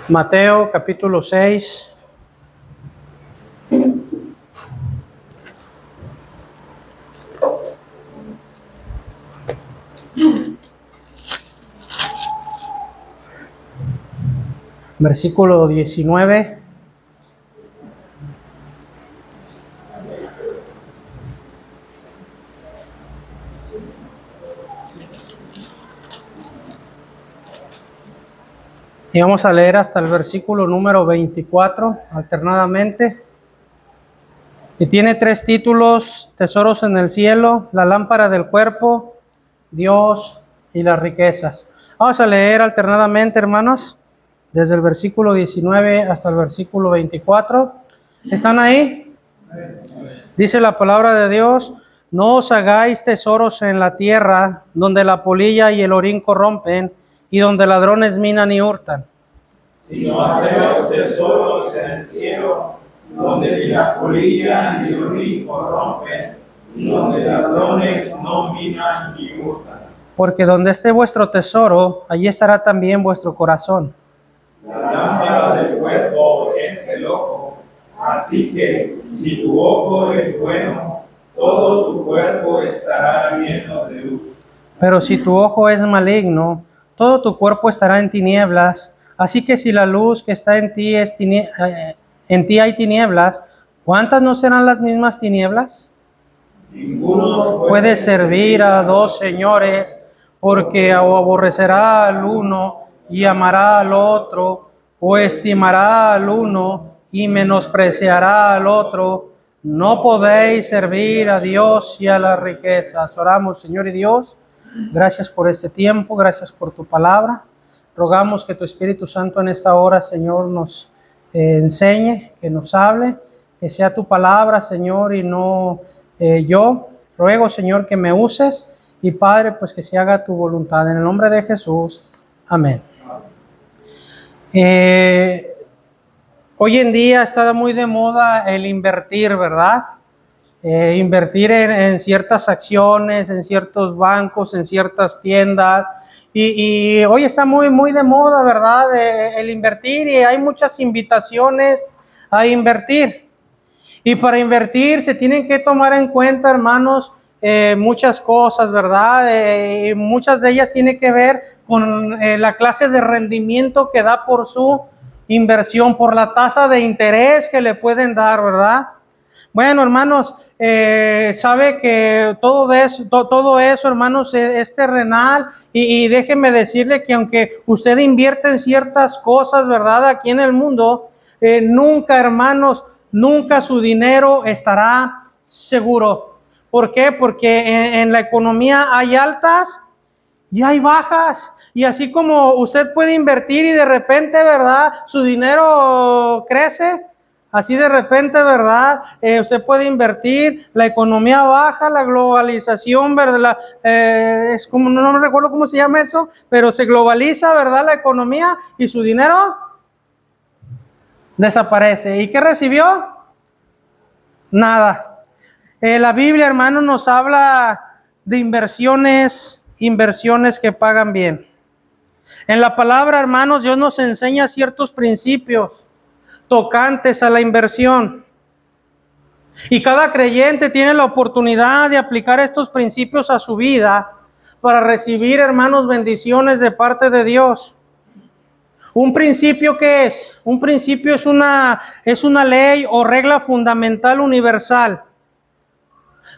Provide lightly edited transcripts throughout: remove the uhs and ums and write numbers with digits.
Mateo capítulo 6. Versículo 19. Y vamos a leer hasta el versículo número 24, alternadamente. Y tiene 3 títulos: Tesoros en el cielo, la lámpara del cuerpo, Dios y las riquezas. Vamos a leer alternadamente, hermanos, desde el versículo 19 hasta el versículo 24. ¿Están ahí? Dice la palabra de Dios: no os hagáis tesoros en la tierra, donde la polilla y el orín corrompen, y donde ladrones minan y hurtan. Sino haceos tesoros en el cielo, donde ni la polilla ni el orín corrompen, y donde ladrones no minan ni hurtan. Porque donde esté vuestro tesoro, allí estará también vuestro corazón. La lámpara del cuerpo es el ojo, así que si tu ojo es bueno, todo tu cuerpo estará lleno de luz. Pero si tu ojo es maligno, todo tu cuerpo estará en tinieblas. Así que si la luz que está en ti en ti hay tinieblas, ¿cuántas no serán las mismas tinieblas? Ninguno Puede servir a 2 señores, porque o aborrecerá al uno y amará al otro, o estimará al uno y menospreciará al otro. No podéis servir a Dios y a las riquezas. Oramos. Señor y Dios, gracias por este tiempo, gracias por tu palabra. Rogamos que tu Espíritu Santo en esta hora, Señor, nos enseñe, que nos hable, que sea tu palabra, Señor, y no yo. Ruego, Señor, que me uses, y Padre, pues que se haga tu voluntad. En el nombre de Jesús. Amén. Hoy en día está muy de moda el invertir, ¿verdad? Invertir en ciertas acciones, en ciertos bancos, en ciertas tiendas. Y hoy está muy de moda, ¿verdad? El invertir, y hay muchas invitaciones a invertir. Y para invertir se tienen que tomar en cuenta, hermanos, muchas cosas, ¿verdad? Muchas de ellas tienen que ver con la clase de rendimiento que da por su inversión, por la tasa de interés que le pueden dar, ¿verdad? Bueno, hermanos, sabe que todo eso, hermanos, es terrenal, y déjeme decirle que aunque usted invierte en ciertas cosas, ¿verdad?, aquí en el mundo, nunca, hermanos, nunca su dinero estará seguro. ¿Por qué? Porque en la economía hay altas y hay bajas. Y así como usted puede invertir y de repente, ¿verdad?, su dinero crece, así de repente, ¿verdad?, usted puede invertir, la economía baja, la globalización, ¿verdad? Es como, no me recuerdo cómo se llama eso, pero se globaliza, ¿verdad?, la economía, y su dinero desaparece. ¿Y qué recibió? Nada. La Biblia, hermano, nos habla de inversiones que pagan bien. En la palabra, hermanos, Dios nos enseña ciertos principios tocantes a la inversión. Y cada creyente tiene la oportunidad de aplicar estos principios a su vida para recibir, hermanos, bendiciones de parte de Dios. ¿Un principio qué es? Un principio es una ley o regla fundamental universal.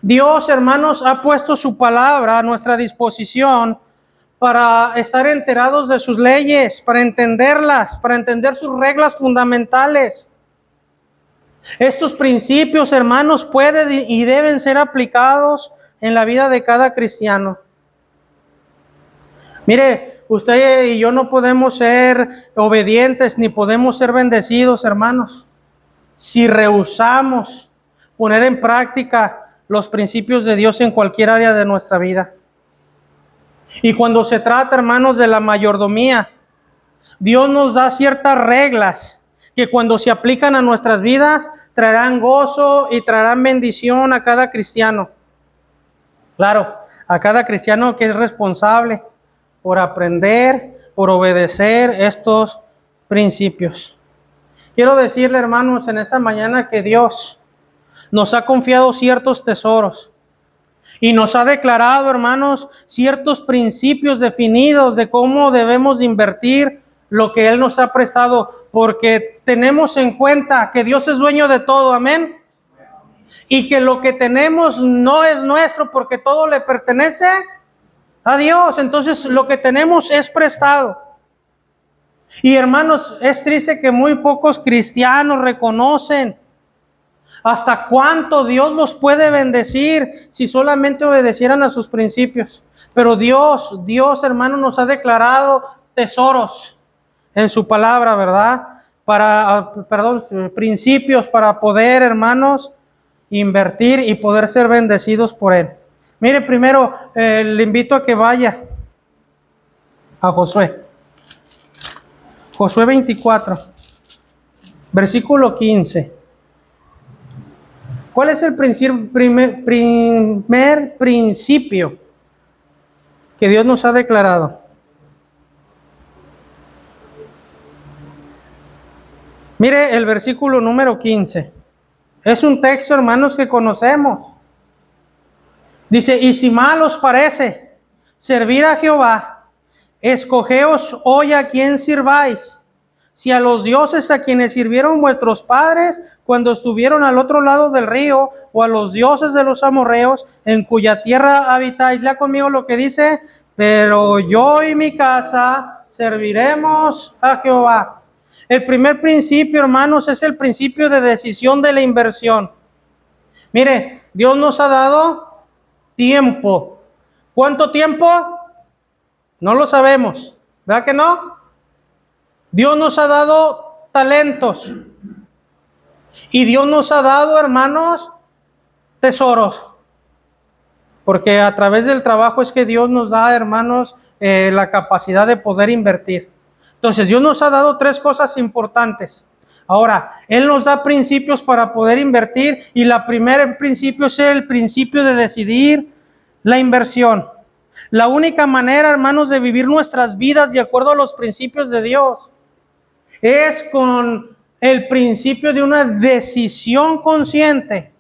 Dios, hermanos, ha puesto su palabra a nuestra disposición para estar enterados de sus leyes, para entenderlas, para entender sus reglas fundamentales. Estos principios, hermanos, pueden y deben ser aplicados en la vida de cada cristiano. Mire, usted y yo no podemos ser obedientes ni podemos ser bendecidos, hermanos, si rehusamos poner en práctica los principios de Dios en cualquier área de nuestra vida. Y cuando se trata, hermanos, de la mayordomía, Dios nos da ciertas reglas que cuando se aplican a nuestras vidas traerán gozo y traerán bendición a cada cristiano. Claro, a cada cristiano que es responsable por aprender, por obedecer estos principios. Quiero decirle, hermanos, en esta mañana que Dios nos ha confiado ciertos tesoros y nos ha declarado, hermanos, ciertos principios definidos de cómo debemos de invertir lo que Él nos ha prestado, porque tenemos en cuenta que Dios es dueño de todo, amén, y que lo que tenemos no es nuestro, porque todo le pertenece a Dios. Entonces lo que tenemos es prestado. Y hermanos, es triste que muy pocos cristianos reconocen hasta cuánto Dios los puede bendecir si solamente obedecieran a sus principios. Pero Dios, hermanos, nos ha declarado tesoros en su palabra, ¿verdad? Principios para poder, hermanos, invertir y poder ser bendecidos por Él. Mire, primero le invito a que vaya a Josué. Josué 24, versículo 15. ¿Cuál es el primer principio que Dios nos ha declarado? Mire el versículo número 15. Es un texto, hermanos, que conocemos. Dice, y si mal os parece servir a Jehová, escogeos hoy a quién sirváis, si a los dioses a quienes sirvieron vuestros padres cuando estuvieron al otro lado del río, o a los dioses de los amorreos en cuya tierra habitáis. Lea conmigo lo que dice, pero yo y mi casa serviremos a Jehová. El primer principio, hermanos, es el principio de decisión de la inversión. Mire, Dios nos ha dado tiempo. ¿Cuánto tiempo? No lo sabemos, ¿verdad que no? Dios nos ha dado talentos. Y Dios nos ha dado, hermanos, tesoros. Porque a través del trabajo es que Dios nos da, hermanos, la capacidad de poder invertir. Entonces, Dios nos ha dado tres cosas importantes. Ahora, Él nos da principios para poder invertir, y el primer principio es el principio de decidir la inversión. La única manera, hermanos, de vivir nuestras vidas de acuerdo a los principios de Dios es con el principio de una decisión consciente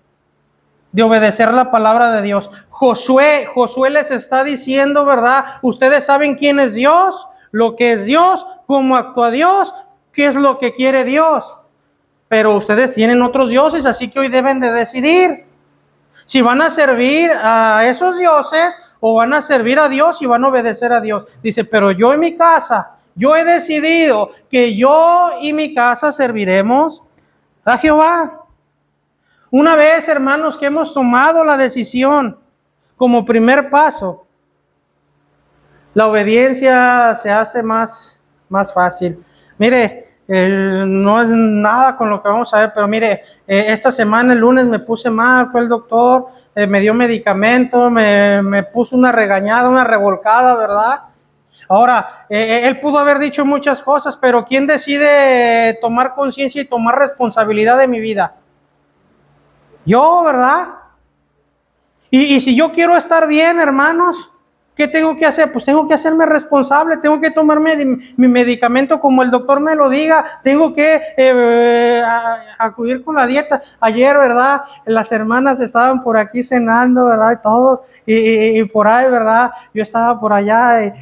de obedecer la palabra de Dios. Josué les está diciendo, ¿verdad? Ustedes saben quién es Dios, lo que es Dios, cómo actúa Dios, qué es lo que quiere Dios. Pero ustedes tienen otros dioses, así que hoy deben de decidir si van a servir a esos dioses o van a servir a Dios y van a obedecer a Dios. Dice, pero yo y mi casa, yo he decidido que yo y mi casa serviremos a Jehová. Una vez, hermanos, que hemos tomado la decisión como primer paso, la obediencia se hace más fácil. Mire, no es nada con lo que vamos a ver, pero mire, esta semana, el lunes, me puse mal, fue el doctor, me dio medicamento, me puso una regañada, una revolcada, ¿verdad? Ahora, él pudo haber dicho muchas cosas, pero ¿quién decide tomar conciencia y tomar responsabilidad de mi vida? Yo, ¿verdad? Y si yo quiero estar bien, hermanos, ¿qué tengo que hacer? Pues tengo que hacerme responsable, tengo que tomarme mi medicamento como el doctor me lo diga, tengo que acudir con la dieta. Ayer, ¿verdad? Las hermanas estaban por aquí cenando, ¿verdad? Y todos, y por ahí, ¿verdad? Yo estaba por allá,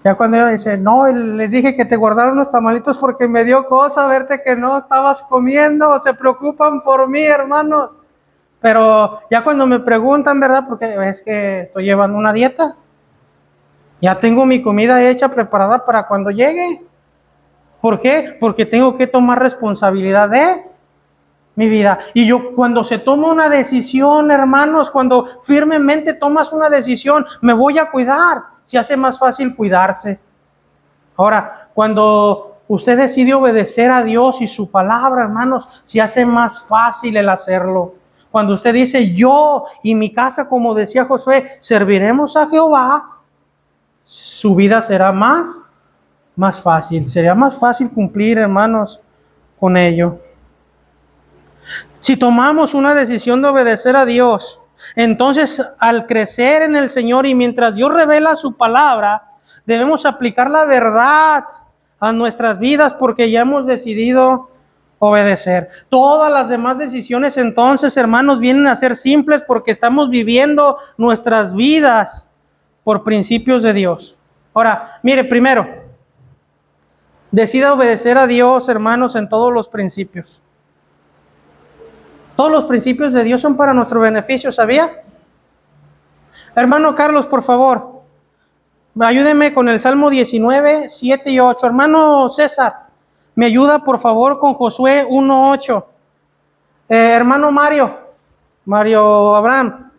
ya cuando ella dice, no, les dije que te guardaron los tamalitos porque me dio cosa verte que no estabas comiendo, se preocupan por mí, hermanos. Pero ya cuando me preguntan, ¿verdad? Porque es que estoy llevando una dieta. Ya tengo mi comida hecha, preparada para cuando llegue. ¿Por qué? Porque tengo que tomar responsabilidad de mi vida. Y yo, cuando se toma una decisión, hermanos, cuando firmemente tomas una decisión, me voy a cuidar, se hace más fácil cuidarse. Ahora, cuando usted decide obedecer a Dios y su palabra, hermanos, se hace más fácil el hacerlo. Cuando usted dice, yo y mi casa, como decía Josué, serviremos a Jehová, su vida será más fácil. Sería más fácil cumplir, hermanos, con ello. Si tomamos una decisión de obedecer a Dios, entonces al crecer en el Señor y mientras Dios revela su palabra, Debemos aplicar la verdad a nuestras vidas porque ya hemos decidido obedecer. Todas las demás decisiones entonces, hermanos, vienen a ser simples porque estamos viviendo nuestras vidas por principios de Dios. Ahora, mire, primero, decida obedecer a Dios, hermanos, en todos los principios. Todos los principios de Dios son para nuestro beneficio, ¿sabía? Hermano Carlos, por favor, ayúdeme con el Salmo 19, 7 y 8. Hermano César, me ayuda por favor con Josué 1, 8. Hermano Mario Abraham,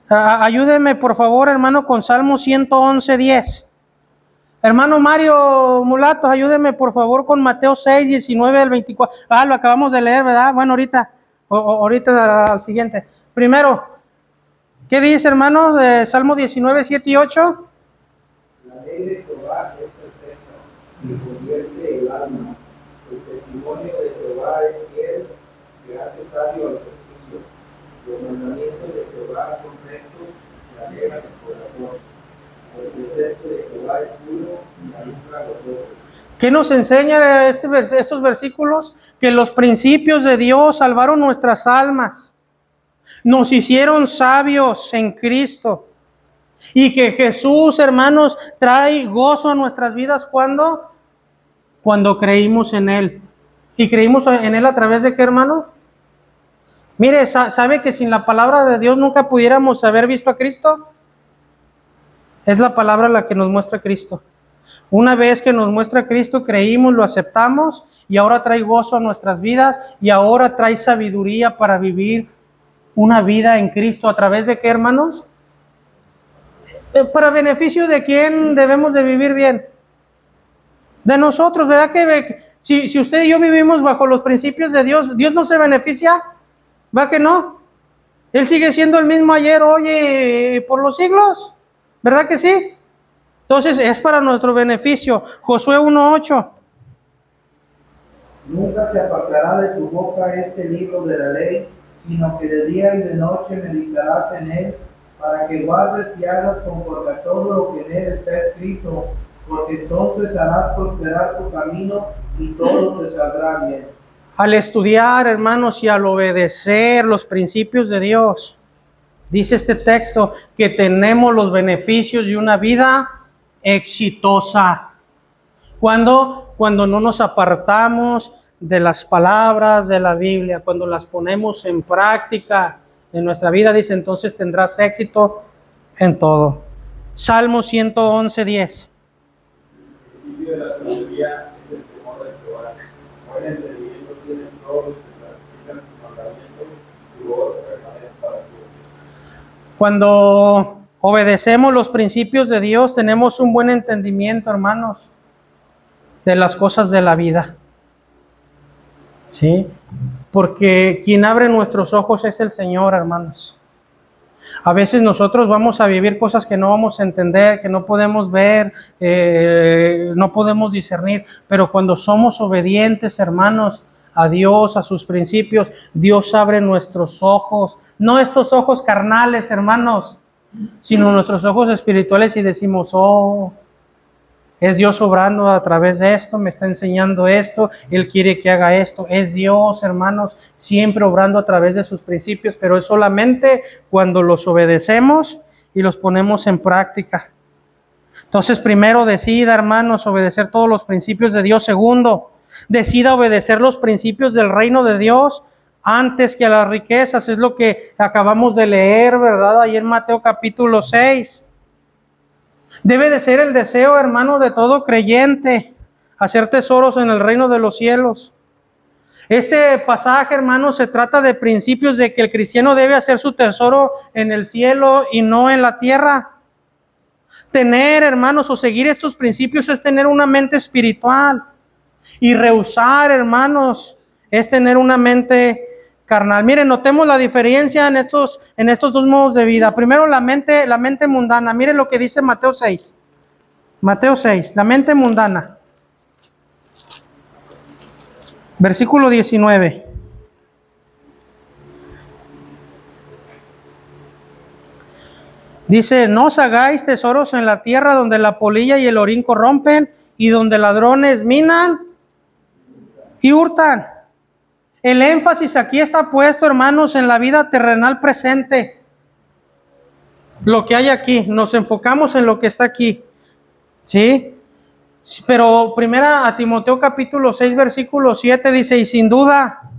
ayúdeme por favor, hermano, con Salmo 111, 10. Hermano Mario Mulatos, ayúdeme por favor con Mateo 6, 19 al 24. Lo acabamos de leer, ¿verdad? Bueno, ahorita al siguiente. Primero, ¿qué dice, hermano, de Salmo 19, 7 y 8? La ley de Jehová es perfecta, y convierte el alma. El testimonio de Jehová es fiel, que hace sabio a los sencillos. Los mandamientos de Jehová son rectos, que alegran el corazón. El precepto de Jehová es puro, y alumbra los ojos. ¿Qué nos enseña esos versículos? Que los principios de Dios salvaron nuestras almas, nos hicieron sabios en Cristo, y que Jesús, hermanos, trae gozo a nuestras vidas cuando creímos en Él. ¿Y creímos en Él a través de qué, hermano? Mire, ¿sabe que sin la palabra de Dios nunca pudiéramos haber visto a Cristo? Es la palabra la que nos muestra a Cristo. Una vez que nos muestra a Cristo, creímos, lo aceptamos, y ahora trae gozo a nuestras vidas, y ahora trae sabiduría para vivir una vida en Cristo. ¿A través de qué, hermanos? ¿Para beneficio de quién debemos de vivir bien? De nosotros, ¿verdad? Que si usted y yo vivimos bajo los principios de Dios, ¿Dios no se beneficia? ¿Va que no? Él sigue siendo el mismo ayer, hoy y por los siglos, ¿verdad que sí? Entonces es para nuestro beneficio. Josué 1:8. Nunca se apartará de tu boca este libro de la ley, sino que de día y de noche meditarás en él, para que guardes y hagas conforme a todo lo que en él está escrito, porque entonces harás prosperar tu camino y todo te saldrá bien. Al estudiar, hermanos, y al obedecer los principios de Dios, dice este texto que tenemos los beneficios de una vida exitosa. Cuando no nos apartamos de las palabras de la Biblia, cuando las ponemos en práctica en nuestra vida, dice, entonces tendrás éxito en todo. Salmo 111, 10. El principio de la sabiduría es el temor de Jehová. Buen entendimiento tienen todos los que practican sus mandamientos, su voz permanece para siempre. Cuando obedecemos los principios de Dios, tenemos un buen entendimiento, hermanos, de las cosas de la vida. ¿Sí? Porque quien abre nuestros ojos es el Señor, hermanos. A veces nosotros vamos a vivir cosas que no vamos a entender, que no podemos ver, no podemos discernir, pero cuando somos obedientes, hermanos, a Dios, a sus principios, Dios abre nuestros ojos, no estos ojos carnales, hermanos, sino nuestros ojos espirituales, y decimos, oh, es Dios obrando a través de esto, me está enseñando esto, Él quiere que haga esto. Es Dios, hermanos, siempre obrando a través de sus principios, pero es solamente cuando los obedecemos y los ponemos en práctica. Entonces, primero, decida, hermanos, obedecer todos los principios de Dios. Segundo, decida obedecer los principios del reino de Dios antes que a las riquezas. Es lo que acabamos de leer, ¿verdad? Ahí en Mateo capítulo 6. Debe de ser el deseo, hermano, de todo creyente, hacer tesoros en el reino de los cielos. Este pasaje, hermano, se trata de principios de que el cristiano debe hacer su tesoro en el cielo y no en la tierra. Tener, hermanos, o seguir estos principios es tener una mente espiritual. Y rehusar, hermanos, es tener una mente carnal. Miren, notemos la diferencia en estos dos modos de vida. Primero, la mente mundana. Miren lo que dice Mateo 6. Mateo 6, la mente mundana. Versículo 19. Dice, no os hagáis tesoros en la tierra donde la polilla y el orín corrompen y donde ladrones minan y hurtan. El énfasis aquí está puesto, hermanos, en la vida terrenal presente. Lo que hay aquí, nos enfocamos en lo que está aquí. ¿Sí? Pero primera a Timoteo capítulo 6, versículo 7 dice, y sin duda,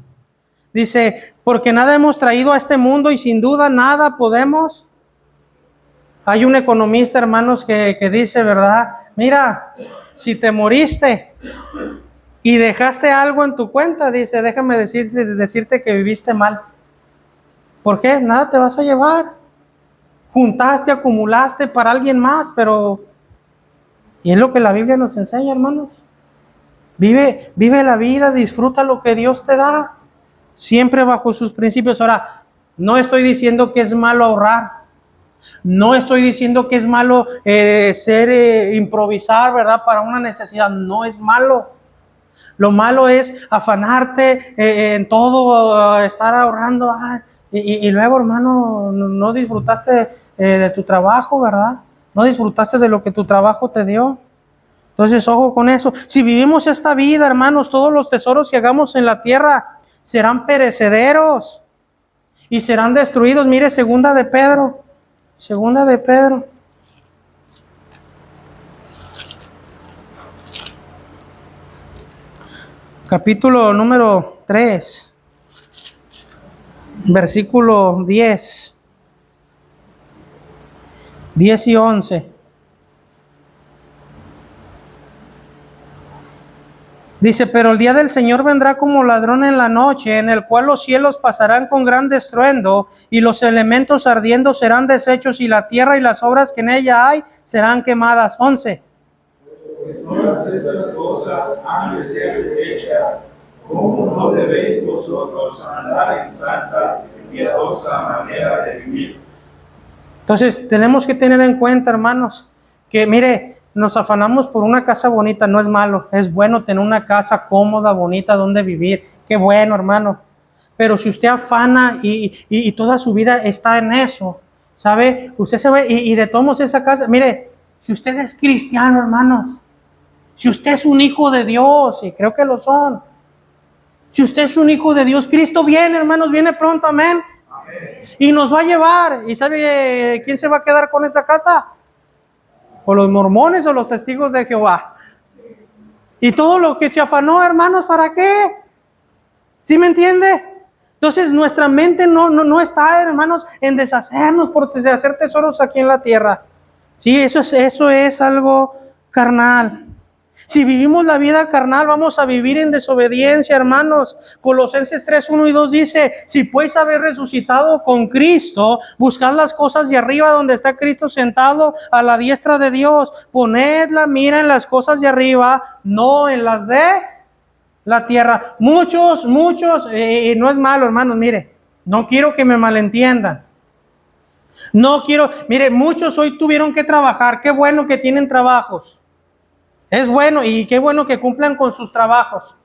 dice, porque nada hemos traído a este mundo y sin duda nada podemos. Hay un economista, hermanos, que dice, ¿verdad? Mira, si te moriste y dejaste algo en tu cuenta, dice, déjame decirte que viviste mal. ¿Por qué? Nada te vas a llevar. Juntaste, acumulaste para alguien más, pero... Y es lo que la Biblia nos enseña, hermanos. Vive la vida, disfruta lo que Dios te da, siempre bajo sus principios. Ahora, no estoy diciendo que es malo ahorrar. No estoy diciendo que es malo improvisar, ¿verdad? Para una necesidad. No es malo. Lo malo es afanarte en todo, estar ahorrando. Y luego, hermano, no disfrutaste de tu trabajo, ¿verdad? No disfrutaste de lo que tu trabajo te dio. Entonces, ojo con eso. Si vivimos esta vida, hermanos, todos los tesoros que hagamos en la tierra serán perecederos y serán destruidos. Mire, segunda de Pedro. Capítulo número 3, versículo 10 y 11. Dice, pero el día del Señor vendrá como ladrón en la noche, en el cual los cielos pasarán con gran estruendo, y los elementos ardiendo serán deshechos, y la tierra y las obras que en ella hay serán quemadas. 11. Todas estas cosas han de ser deshechas. ¿Cómo no debéis vosotros andar en santa y piadosa manera de vivir? Entonces, tenemos que tener en cuenta, hermanos, que mire, nos afanamos por una casa bonita, no es malo, es bueno tener una casa cómoda, bonita, donde vivir, qué bueno, hermano. Pero si usted afana y toda su vida está en eso, ¿sabe? Usted se ve y de todos modos esa casa, mire, si usted es cristiano, hermanos, si usted es un hijo de Dios, y creo que lo son, si usted es un hijo de Dios, Cristo viene, hermanos, viene pronto, amén. Y nos va a llevar, ¿y sabe quién se va a quedar con esa casa? O los mormones o los testigos de Jehová. Y todo lo que se afanó, hermanos, ¿para qué? ¿Sí me entiende? Entonces nuestra mente no está, hermanos, en deshacernos por hacer tesoros aquí en la tierra. Sí, eso es algo carnal. Si vivimos la vida carnal, vamos a vivir en desobediencia, hermanos. Colosenses 3, 1 y 2 dice, si pues habéis resucitado con Cristo, buscad las cosas de arriba donde está Cristo sentado a la diestra de Dios. Poned la mira en las cosas de arriba, no en las de la tierra. Muchos, no es malo, hermanos, mire, no quiero que me malentiendan. Mire, muchos hoy tuvieron que trabajar, qué bueno que tienen trabajos. Es bueno y qué bueno que cumplan con sus trabajos.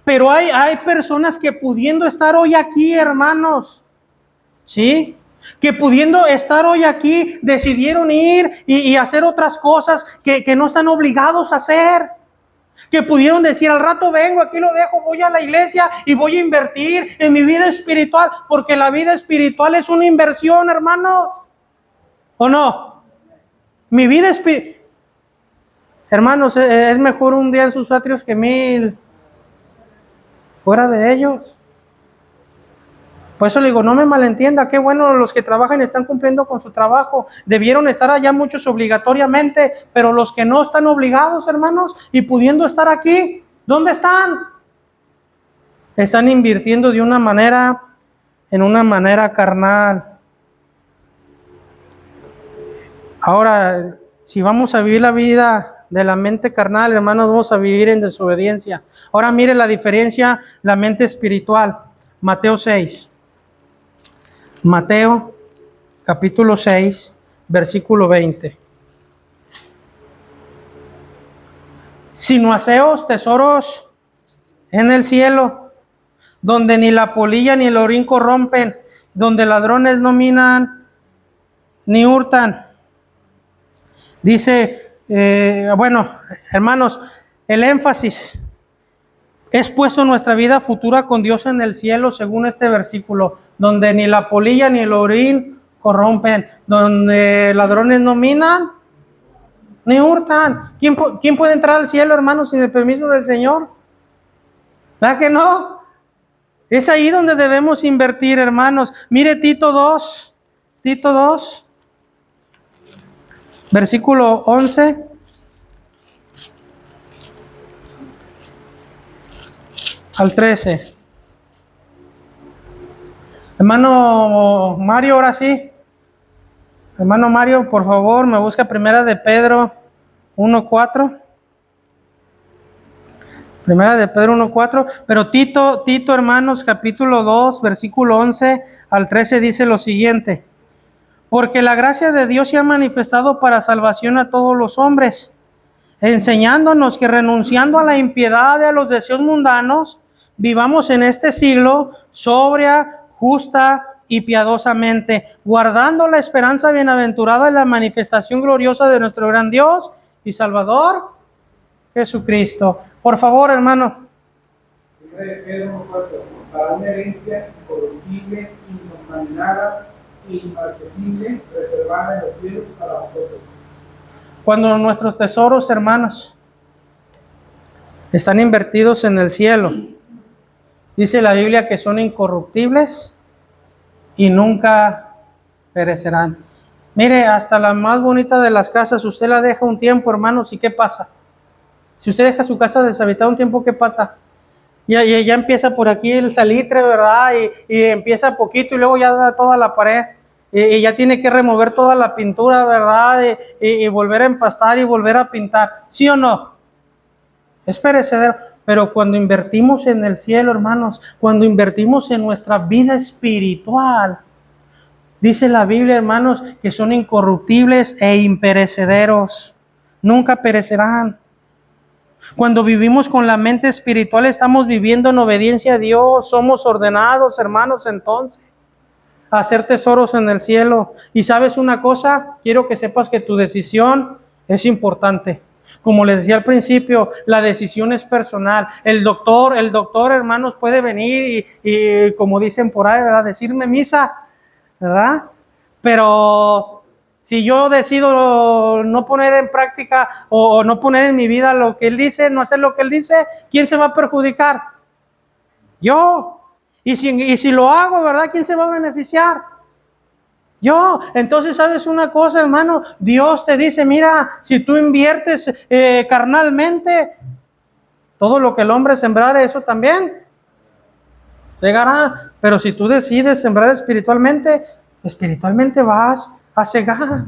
Pero hay personas que pudiendo estar hoy aquí, hermanos, ¿sí? Que pudiendo estar hoy aquí, decidieron ir y hacer otras cosas que no están obligados a hacer. Que pudieron decir, al rato vengo, aquí lo dejo, voy a la iglesia y voy a invertir en mi vida espiritual. Porque la vida espiritual es una inversión, hermanos. ¿O no? Mi vida espiritual... Hermanos, es mejor un día en sus atrios que 1000 fuera de ellos. Por eso le digo, no me malentienda, qué bueno, los que trabajan están cumpliendo con su trabajo. Debieron estar allá muchos obligatoriamente, pero los que no están obligados, hermanos, y pudiendo estar aquí, ¿dónde están? Están invirtiendo en una manera carnal. Ahora, si vamos a vivir la vida de la mente carnal, hermanos, vamos a vivir en desobediencia. Ahora mire la diferencia, la mente espiritual. Mateo 6. Mateo, capítulo 6, versículo 20. Sino haceos tesoros en el cielo, donde ni la polilla ni el orín corrompen, donde ladrones no minan ni hurtan. Dice, bueno, hermanos, el énfasis es puesto en nuestra vida futura con Dios en el cielo, según este versículo, donde ni la polilla ni el orín corrompen, donde ladrones no minan ni hurtan. ¿Quién puede entrar al cielo, hermanos, sin el permiso del Señor? ¿Verdad que no? Es ahí donde debemos invertir, hermanos. Mire Tito 2, versículo 11 al 13. Hermano Mario, ahora sí. Hermano Mario, por favor, me busca Primera de Pedro 1:4. Primera de Pedro 1:4. Pero Tito, hermanos, capítulo 2, versículo 11 al 13 dice lo siguiente: porque la gracia de Dios se ha manifestado para salvación a todos los hombres, enseñándonos que renunciando a la impiedad y a los deseos mundanos, vivamos en este siglo sobria, justa y piadosamente, guardando la esperanza bienaventurada y la manifestación gloriosa de nuestro gran Dios y Salvador, Jesucristo. Por favor, hermano. Primera de Pedro 1:4, para una herencia incorruptible, incontaminada e inmarcesible, reservada en los cielos para vosotros. Cuando nuestros tesoros, hermanos, están invertidos en el cielo, dice la Biblia que son incorruptibles y nunca perecerán. Mire, hasta la más bonita de las casas, usted la deja un tiempo, hermanos, ¿y qué pasa? Si usted deja su casa deshabitada un tiempo, ¿qué pasa? Ya empieza por aquí el salitre, ¿verdad? Y empieza poquito y luego ya da toda la pared. Y ya tiene que remover toda la pintura, ¿verdad? Y volver a empastar y volver a pintar. ¿Sí o no? Es perecedero. Pero cuando invertimos en el cielo, hermanos, cuando invertimos en nuestra vida espiritual, dice la Biblia, hermanos, que son incorruptibles e imperecederos. Nunca perecerán. Cuando vivimos con la mente espiritual, estamos viviendo en obediencia a Dios. Somos ordenados, hermanos, entonces, a hacer tesoros en el cielo. Y ¿sabes una cosa? Quiero que sepas que tu decisión es importante. Como les decía al principio, la decisión es personal. El doctor, hermanos, puede venir y como dicen por ahí, ¿verdad? Decirme misa, ¿verdad? Pero si yo decido no poner en práctica o no poner en mi vida lo que él dice, no hacer lo que él dice, ¿quién se va a perjudicar? Yo. Y si lo hago, ¿verdad? ¿Quién se va a beneficiar? Yo. Entonces, ¿sabes una cosa, hermano? Dios te dice, mira, si tú inviertes carnalmente, todo lo que el hombre sembrare, eso también segará. Pero si tú decides sembrar espiritualmente vas a cegar.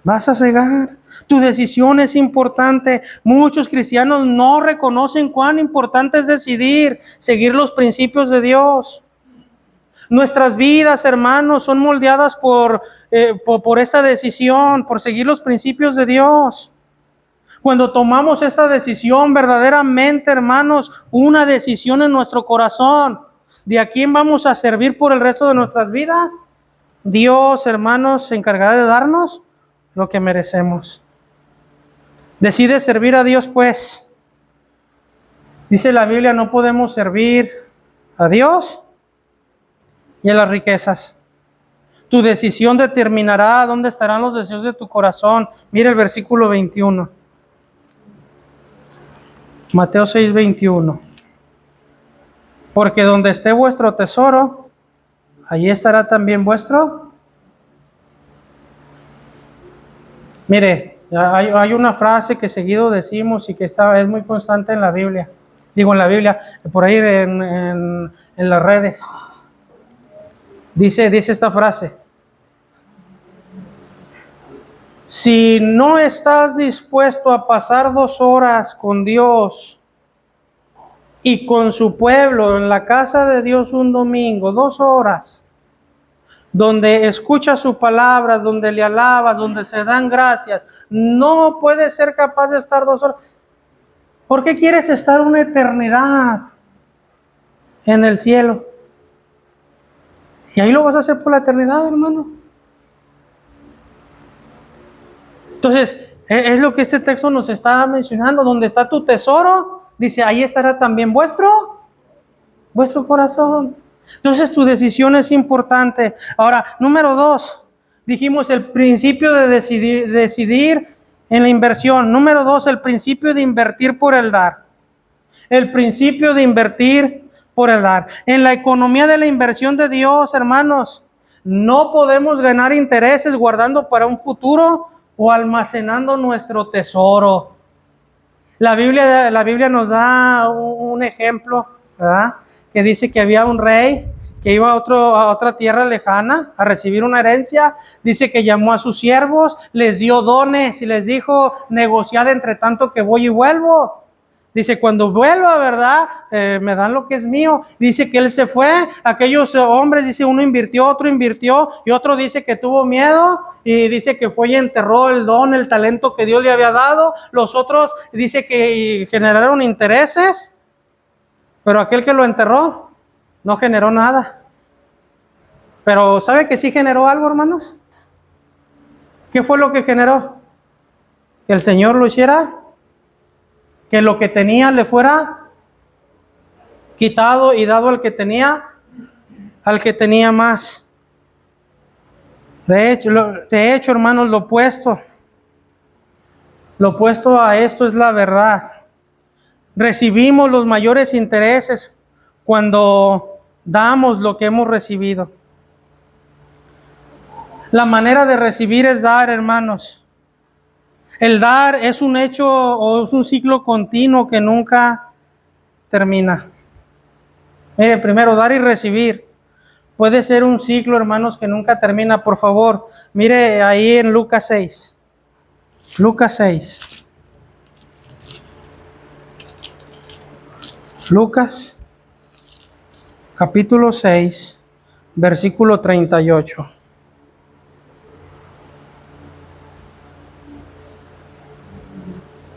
Vas a cegar. Tu decisión es importante. Muchos cristianos no reconocen cuán importante es decidir seguir los principios de Dios. Nuestras vidas, hermanos, son moldeadas por esa decisión, por seguir los principios de Dios. Cuando tomamos esta decisión, verdaderamente, hermanos, una decisión en nuestro corazón, ¿de a quién vamos a servir por el resto de nuestras vidas? Dios, hermanos, se encargará de darnos lo que merecemos. Decide servir a Dios, pues. Dice la Biblia, no podemos servir a Dios y a las riquezas. Tu decisión determinará dónde estarán los deseos de tu corazón. Mira el versículo 21. Mateo 6:21. Porque donde esté vuestro tesoro, allí estará también vuestro. Mire, hay una frase que seguido decimos y que es muy constante en la Biblia. Digo en la Biblia, por ahí en las redes. Dice esta frase: si no estás dispuesto a pasar 2 horas con Dios y con su pueblo en la casa de Dios un domingo, 2 horas, donde escuchas su palabra, donde le alabas, donde se dan gracias, no puedes ser capaz de estar 2 horas. ¿Por qué quieres estar una eternidad en el cielo? Y ahí lo vas a hacer por la eternidad, hermano. Entonces, es lo que este texto nos está mencionando. Donde está tu tesoro, dice, ahí estará también vuestro corazón. Entonces, tu decisión es importante. Ahora, número 2, dijimos el principio de decidir en la inversión. Número 2, el principio de invertir por el dar. El principio de invertir por el dar. En la economía de la inversión de Dios, hermanos, no podemos ganar intereses guardando para un futuro o almacenando nuestro tesoro. La Biblia nos da un ejemplo, ¿verdad? Que dice que había un rey que iba a otra tierra lejana a recibir una herencia. Dice que llamó a sus siervos, les dio dones y les dijo, negociad entre tanto que voy y vuelvo. Dice, cuando vuelva, ¿verdad? Me dan lo que es mío. Dice que él se fue. Aquellos hombres, dice, uno invirtió, otro invirtió, y otro dice que tuvo miedo, y dice que fue y enterró el don, el talento que Dios le había dado. Los otros, dice que generaron intereses, pero aquel que lo enterró no generó nada. Pero ¿sabe que sí generó algo, hermanos? ¿Qué fue lo que generó? Que el Señor lo hiciera, que lo que tenía le fuera quitado y dado al que tenía más. De hecho, hermanos, lo opuesto a esto es la verdad. Recibimos los mayores intereses cuando damos lo que hemos recibido. La manera de recibir es dar, hermanos. El dar es un hecho o es un ciclo continuo que nunca termina. Mire, primero, dar y recibir. Puede ser un ciclo, hermanos, que nunca termina. Por favor, mire ahí en Lucas 6. Lucas 6. Lucas, capítulo 6, versículo 38.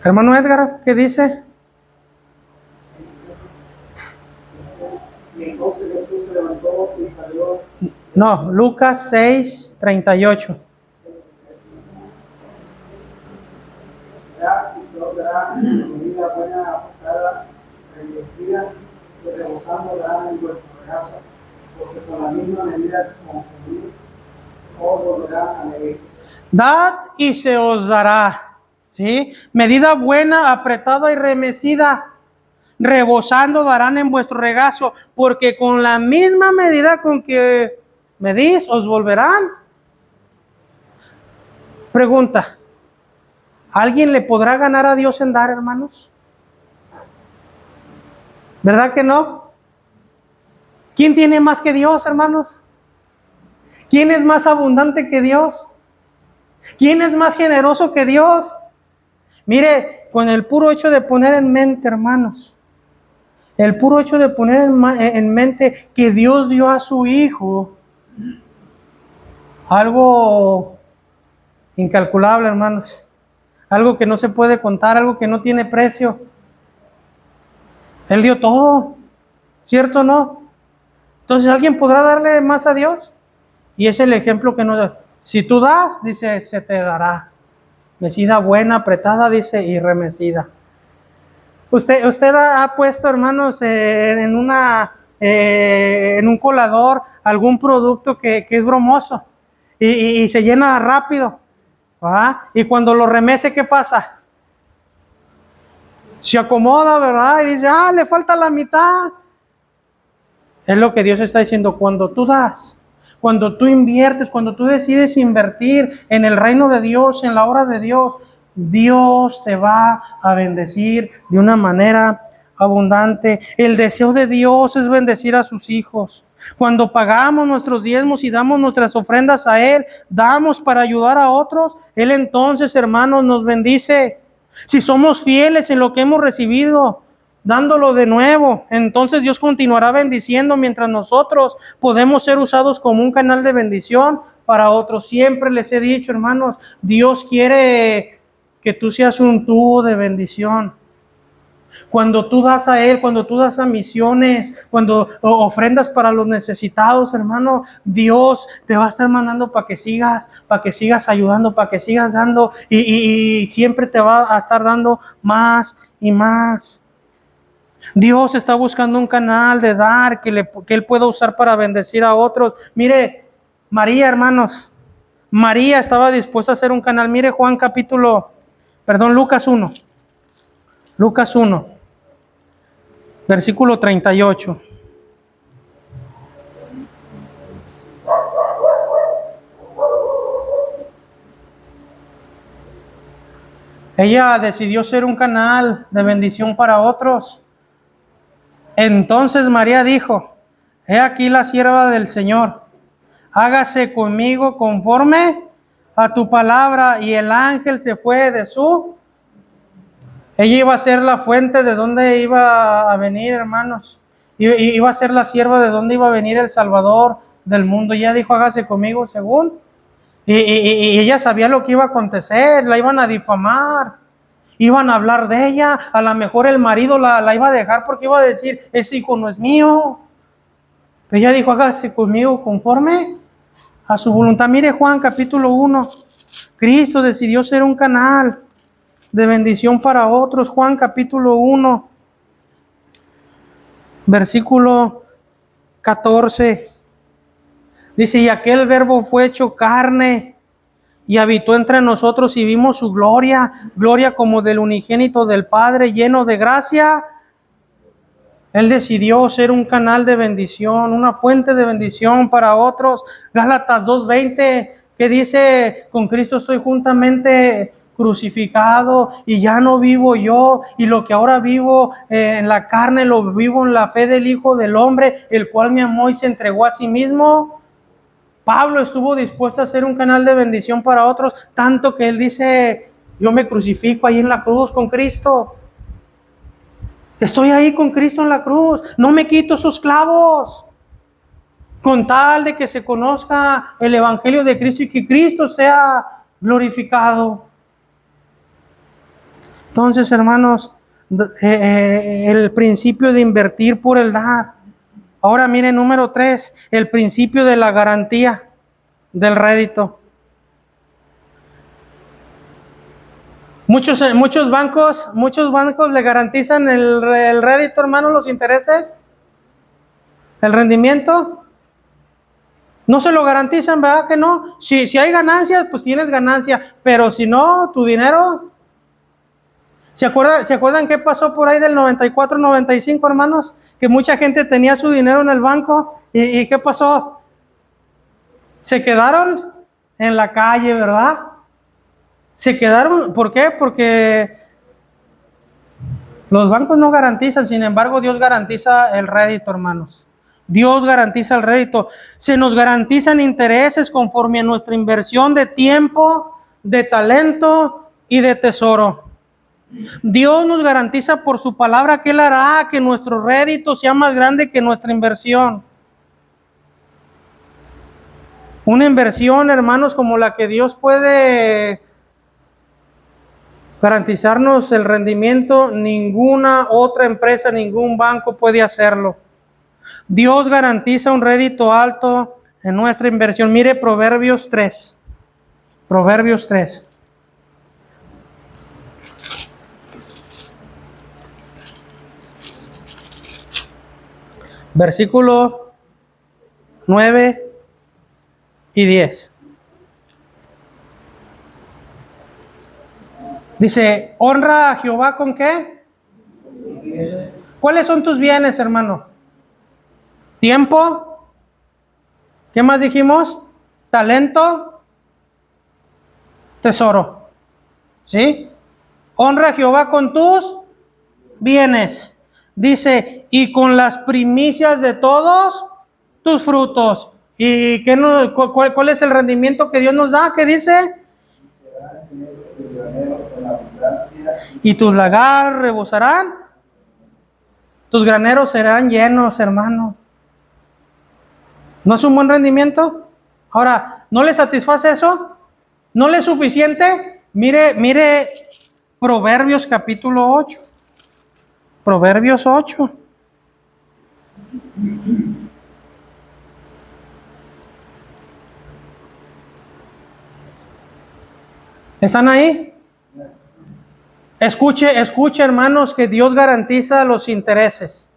Hermano Edgar, ¿qué dice? Y entonces Jesús se levantó y salió. No, Lucas 6, 38. Y se os dará medida buena, apretada, bendecida, que rebosando dará en vuestro regazo, porque con la misma medida con que medís, os volverá a medir. Dad y se os dará. ¿Sí? Medida buena, apretada y remecida, rebosando darán en vuestro regazo, porque con la misma medida con que medís, os volverán. Pregunta, ¿alguien le podrá ganar a Dios en dar, hermanos? ¿Verdad que no? ¿Quién tiene más que Dios, hermanos? ¿Quién es más abundante que Dios? ¿Quién es más generoso que Dios? Mire, con el puro hecho de poner en mente, hermanos, el puro hecho de poner en mente que Dios dio a su Hijo, algo incalculable, hermanos, algo que no se puede contar, algo que no tiene precio. Él dio todo, ¿cierto o no? Entonces, ¿alguien podrá darle más a Dios? Y es el ejemplo que nos da. Si tú das, dice, se te dará. Mecida buena, apretada, dice, y remecida. Usted ha puesto, hermanos, en un colador algún producto que es bromoso y se llena rápido, ¿verdad? Y cuando lo remece, ¿qué pasa? Se acomoda, ¿verdad? Y dice, le falta la mitad. Es lo que Dios está diciendo. Cuando tú das, cuando tú inviertes, cuando tú decides invertir en el reino de Dios, en la obra de Dios, Dios te va a bendecir de una manera abundante. El deseo de Dios es bendecir a sus hijos. Cuando pagamos nuestros diezmos y damos nuestras ofrendas a Él, damos para ayudar a otros, Él entonces, hermanos, nos bendice. Si somos fieles en lo que hemos recibido, dándolo de nuevo, entonces Dios continuará bendiciendo mientras nosotros podemos ser usados como un canal de bendición para otros. Siempre les he dicho, hermanos, Dios quiere que tú seas un tubo de bendición. Cuando tú das a Él, cuando tú das a misiones, cuando ofrendas para los necesitados, hermano, Dios te va a estar mandando para que sigas ayudando, para que sigas dando y siempre te va a estar dando más y más. Dios está buscando un canal de dar que Él pueda usar para bendecir a otros. Mire, María, hermanos, María estaba dispuesta a hacer un canal. Mire Lucas 1. Lucas 1, versículo 38. Ella decidió ser un canal de bendición para otros. Entonces María dijo: he aquí la sierva del Señor, hágase conmigo conforme a tu palabra. Y el ángel se fue de su... Ella iba a ser la fuente de donde iba a venir, hermanos. Iba a ser la sierva de donde iba a venir el Salvador del mundo. Ella dijo: hágase conmigo según. Y ella sabía lo que iba a acontecer. La iban a difamar. Iban a hablar de ella. A lo mejor el marido la iba a dejar porque iba a decir: ese hijo no es mío. Pero ella dijo: hágase conmigo conforme a su voluntad. Mire Juan capítulo 1. Cristo decidió ser un canal de bendición para otros. Juan capítulo 1, versículo 14. Dice: y aquel verbo fue hecho carne y habitó entre nosotros y vimos su gloria, gloria como del unigénito del Padre, lleno de gracia. Él decidió ser un canal de bendición, una fuente de bendición para otros. Gálatas 2:20, que dice: con Cristo estoy juntamente crucificado y ya no vivo yo, y lo que ahora vivo en la carne lo vivo en la fe del Hijo del Hombre, el cual me amó y se entregó a sí mismo. Pablo estuvo dispuesto a ser un canal de bendición para otros, tanto que él dice: yo me crucifico ahí en la cruz con Cristo. Estoy ahí con Cristo en la cruz, no me quito sus clavos, con tal de que se conozca el Evangelio de Cristo y que Cristo sea glorificado. Entonces, hermanos, el principio de invertir por el dar. Ahora miren, número 3, el principio de la garantía del rédito. Muchos bancos le garantizan el rédito, hermanos, los intereses, el rendimiento. No se lo garantizan, ¿verdad que no? Si hay ganancias, pues tienes ganancia, pero si no, tu dinero... ¿Se acuerdan qué pasó por ahí del 94, 95, hermanos? Que mucha gente tenía su dinero en el banco. ¿Y qué pasó? Se quedaron en la calle, ¿verdad? Se quedaron, ¿por qué? Porque los bancos no garantizan, sin embargo, Dios garantiza el rédito, hermanos. Dios garantiza el rédito. Se nos garantizan intereses conforme a nuestra inversión de tiempo, de talento y de tesoro. Dios nos garantiza por su palabra que Él hará que nuestro rédito sea más grande que nuestra inversión. Una inversión, hermanos, como la que Dios puede garantizarnos el rendimiento, ninguna otra empresa, ningún banco puede hacerlo. Dios garantiza un rédito alto en nuestra inversión. Mire Proverbios 3. Proverbios 3. Versículo 9 y 10. Dice: honra a Jehová ¿con qué? ¿Cuáles son tus bienes, hermano? Tiempo. ¿Qué más dijimos? Talento. Tesoro. ¿Sí? Honra a Jehová con tus bienes. Dice: y con las primicias de todos tus frutos. ¿Y cuál es el rendimiento que Dios nos da? ¿Qué dice? Y tus lagares rebosarán. Tus graneros serán llenos, hermano. ¿No es un buen rendimiento? Ahora, ¿no le satisface eso? ¿No le es suficiente? Mire Proverbios capítulo 8. Proverbios 8. ¿Están ahí? Escuche, hermanos, que Dios garantiza los intereses.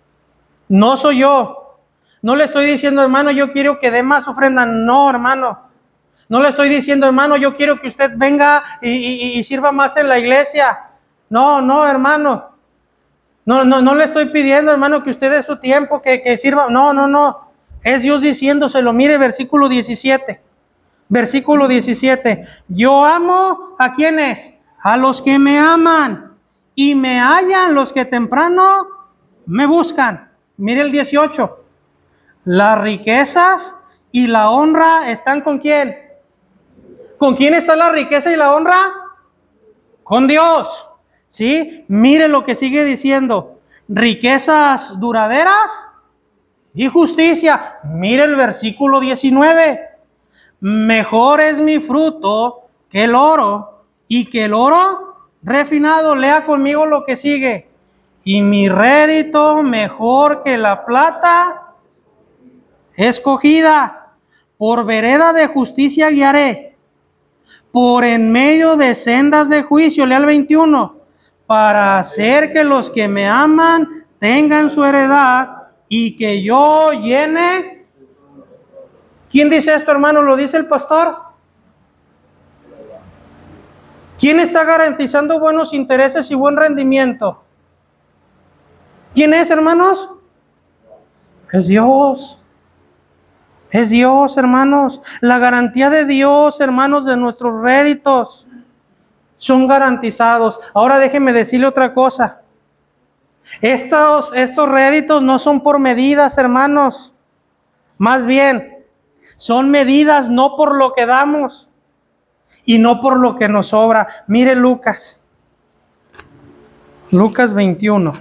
No soy yo. No le estoy diciendo, hermano, yo quiero que dé más ofrenda. No, hermano. No le estoy diciendo, hermano, yo quiero que usted venga y sirva más en la iglesia. No, hermano. No le estoy pidiendo, hermano, que usted dé su tiempo, que sirva. No. Es Dios diciéndoselo. Mire, versículo 17. Versículo 17. Yo amo, ¿a quiénes? A los que me aman. Y me hallan los que temprano me buscan. Mire el 18. Las riquezas y la honra están ¿con quién? ¿Con quién está la riqueza y la honra? Con Dios. ¿Sí? Mire lo que sigue diciendo. Riquezas duraderas y justicia. Mire el versículo 19. Mejor es mi fruto que el oro, y que el oro refinado. Lea conmigo lo que sigue. Y mi rédito mejor que la plata escogida. Por vereda de justicia guiaré, por en medio de sendas de juicio. Lea el 21. Para hacer que los que me aman tengan su heredad y que yo llene. ¿Quién dice esto, hermano? ¿Lo dice el pastor? ¿Quién está garantizando buenos intereses y buen rendimiento? ¿Quién es, hermanos? Es Dios. Es Dios, hermanos. La garantía de Dios, hermanos, de nuestros réditos son garantizados. Ahora déjenme decirle otra cosa. Estos réditos no son por medidas, hermanos. Más bien, son medidas no por lo que damos y no por lo que nos sobra. Mire Lucas 21.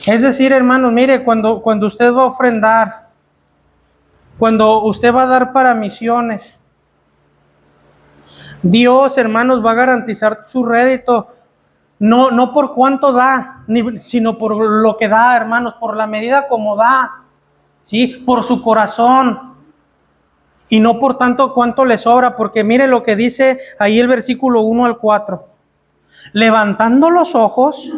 Es decir, hermanos, mire, cuando usted va a ofrendar, cuando usted va a dar para misiones, Dios, hermanos, va a garantizar su rédito. No por cuánto da, sino por lo que da, hermanos, por la medida como da, ¿sí? Por su corazón, y no por tanto cuánto le sobra, porque mire lo que dice ahí el versículo 1 al 4. Levantando los ojos,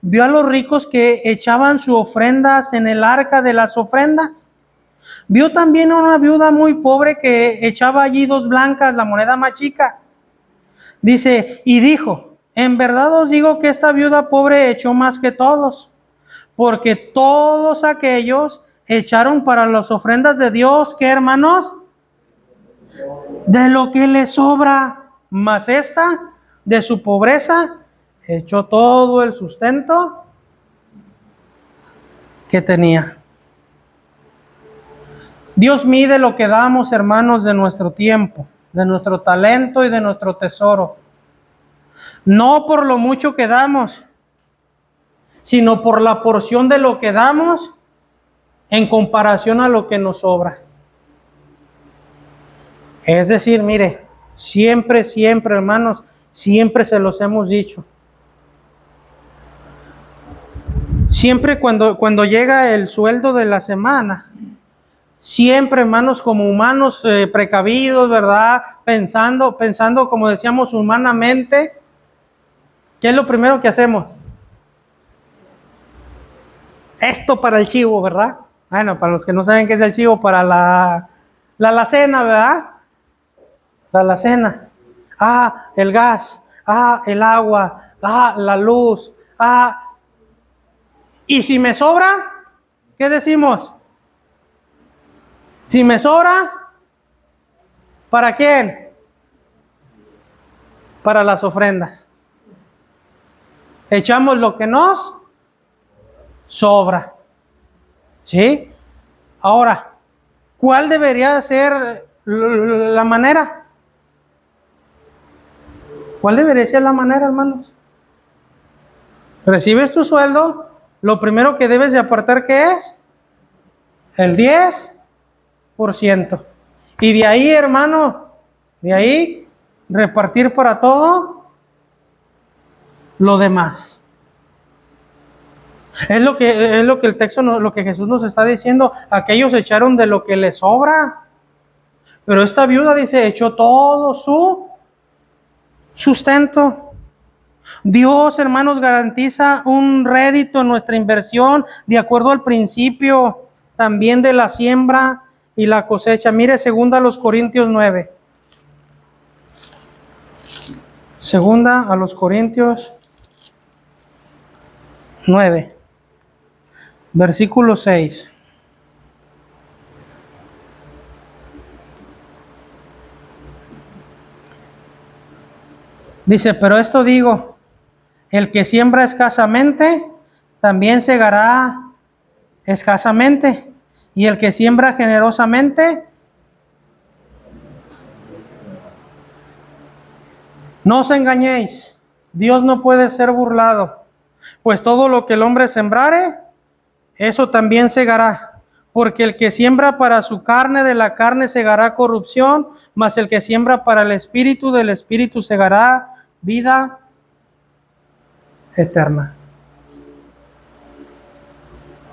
vio a los ricos que echaban sus ofrendas en el arca de las ofrendas. Vio también a una viuda muy pobre que echaba allí 2 blancas, la moneda más chica. Dice, y dijo, en verdad os digo que esta viuda pobre echó más que todos, porque todos aquellos echaron para las ofrendas de Dios, ¿qué, hermanos? De lo que les sobra, mas esta, de su pobreza, echó todo el sustento que tenía. Dios mide lo que damos, hermanos, de nuestro tiempo, de nuestro talento y de nuestro tesoro. No por lo mucho que damos, sino por la porción de lo que damos en comparación a lo que nos sobra. Es decir, mire, siempre, hermanos, siempre se los hemos dicho. Siempre cuando llega el sueldo de la semana, siempre, hermanos, como humanos precavidos, ¿verdad? Pensando, como decíamos, humanamente, ¿qué es lo primero que hacemos? Esto para el chivo, ¿verdad? Bueno, para los que no saben qué es el chivo, para la alacena, ¿verdad? La alacena. El gas. El agua. La luz. Y si me sobra, ¿qué decimos? Si me sobra, ¿para quién? Para las ofrendas. Echamos lo que nos sobra. ¿Sí? Ahora, ¿cuál debería ser la manera? ¿Cuál debería ser la manera, hermanos? Recibes tu sueldo, lo primero que debes de apartar, ¿qué es? El 10%. Y de ahí, hermano, de ahí repartir para todo lo demás. Es lo que el texto, lo que Jesús nos está diciendo. Aquellos echaron de lo que les sobra, pero esta viuda dice, echó todo su sustento. Dios, hermanos, garantiza un rédito en nuestra inversión de acuerdo al principio también de la siembra y la cosecha. Mire, 2 Corintios 9. 2 Corintios 9, versículo 6. Dice, pero esto digo, el que siembra escasamente, también segará escasamente. Y el que siembra generosamente, no os engañéis, Dios no puede ser burlado, pues todo lo que el hombre sembrare, eso también segará. Porque el que siembra para su carne, de la carne segará corrupción, mas el que siembra para el espíritu, del espíritu segará vida eterna.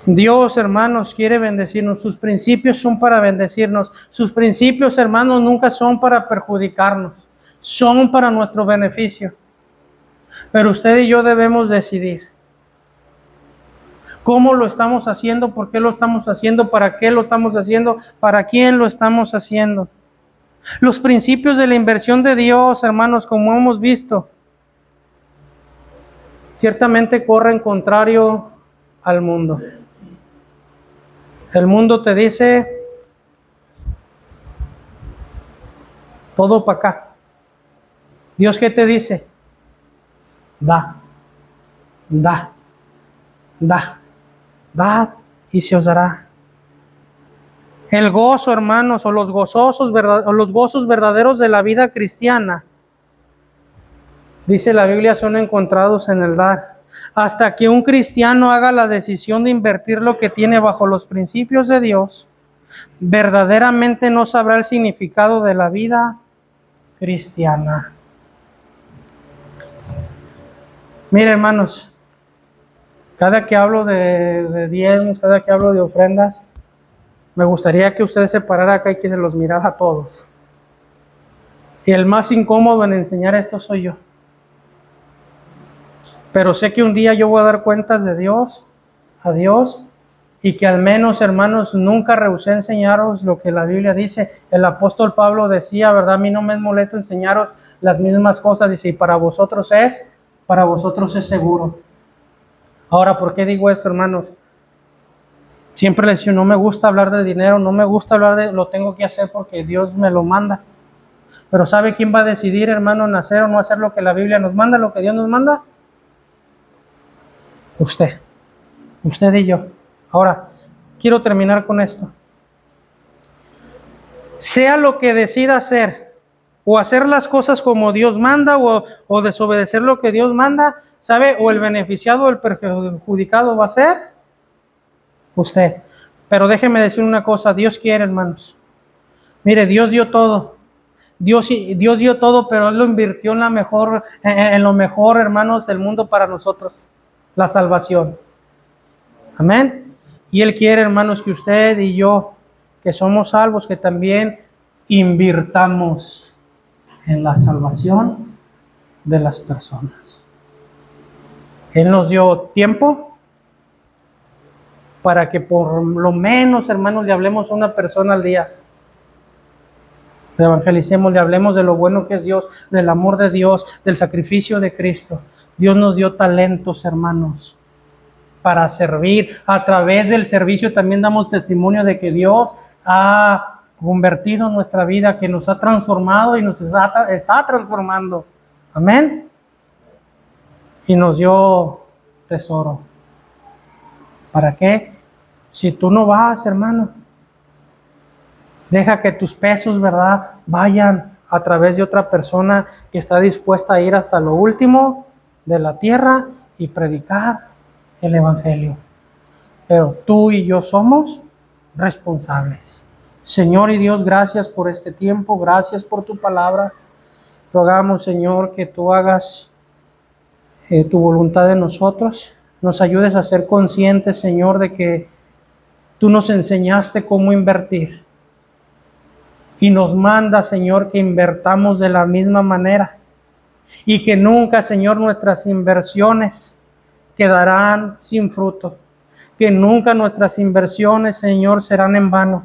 Dios, hermanos, quiere bendecirnos. Sus principios son para bendecirnos. Sus principios, hermanos, nunca son para perjudicarnos. Son para nuestro beneficio. Pero usted y yo debemos decidir cómo lo estamos haciendo, por qué lo estamos haciendo, para qué lo estamos haciendo, para quién lo estamos haciendo. Los principios de la inversión de Dios, hermanos, como hemos visto, ciertamente corren contrario al mundo. El mundo te dice, todo para acá. Dios, ¿qué te dice? Da, da, da, da y se os dará. El gozo, hermanos, o los gozos verdaderos de la vida cristiana, dice la Biblia, son encontrados en el dar. Hasta que un cristiano haga la decisión de invertir lo que tiene bajo los principios de Dios, verdaderamente no sabrá el significado de la vida cristiana. Mire, hermanos, cada que hablo de diezmos, cada que hablo de ofrendas, me gustaría que ustedes se pararan acá y que se los mirara a todos. Y el más incómodo en enseñar esto soy yo. Pero sé que un día yo voy a dar cuentas de Dios, a Dios, y que al menos, hermanos, nunca rehusé enseñaros lo que la Biblia dice. El apóstol Pablo decía, ¿verdad? A mí no me es molesto enseñaros las mismas cosas. Dice, y para vosotros es seguro. Ahora, ¿por qué digo esto, hermanos? Siempre les digo, no me gusta hablar de dinero, no me gusta hablar de, lo tengo que hacer porque Dios me lo manda. Pero ¿sabe quién va a decidir, hermano, en hacer o no hacer lo que la Biblia nos manda, lo que Dios nos manda? Usted y yo. Ahora, quiero terminar con esto. Sea lo que decida hacer, o hacer las cosas como Dios manda, o desobedecer lo que Dios manda, ¿sabe? O el beneficiado o el perjudicado va a ser usted. Pero déjeme decir una cosa, Dios quiere, hermanos. Mire, Dios dio todo. Dios dio todo, pero Él lo invirtió en lo mejor, hermanos, del mundo para nosotros. La salvación. Amén. Y Él quiere, hermanos, que usted y yo, que somos salvos, que también invirtamos en la salvación de las personas. Él nos dio tiempo para que por lo menos, hermanos, le hablemos a una persona al día. Le evangelicemos, le hablemos de lo bueno que es Dios, del amor de Dios, del sacrificio de Cristo. Dios nos dio talentos, hermanos, para servir. A través del servicio también damos testimonio de que Dios ha convertido nuestra vida, que nos ha transformado y nos está transformando. Amén. Y nos dio tesoro. ¿Para qué? Si tú no vas, hermano, deja que tus pesos, ¿verdad?, vayan a través de otra persona que está dispuesta a ir hasta lo último de la tierra y predicar el evangelio. Pero tú y yo somos responsables. Señor y Dios, gracias por este tiempo, gracias por tu palabra. Rogamos, Señor, que tú hagas tu voluntad en nosotros. Nos ayudes a ser conscientes, Señor, de que tú nos enseñaste cómo invertir. Y nos manda, Señor, que invertamos de la misma manera. Y que nunca, Señor, nuestras inversiones quedarán sin fruto. Que nunca nuestras inversiones, Señor, serán en vano,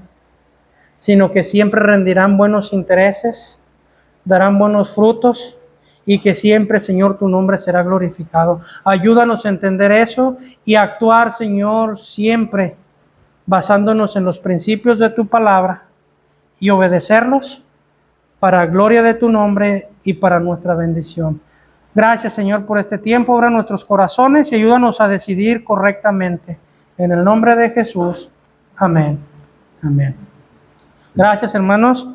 sino que siempre rendirán buenos intereses, darán buenos frutos, y que siempre, Señor, tu nombre será glorificado. Ayúdanos a entender eso y a actuar, Señor, siempre basándonos en los principios de tu palabra y obedecerlos para gloria de tu nombre y para nuestra bendición. Gracias, Señor, por este tiempo. Obra nuestros corazones y ayúdanos a decidir correctamente. En el nombre de Jesús. Amén. Amén. Gracias, hermanos.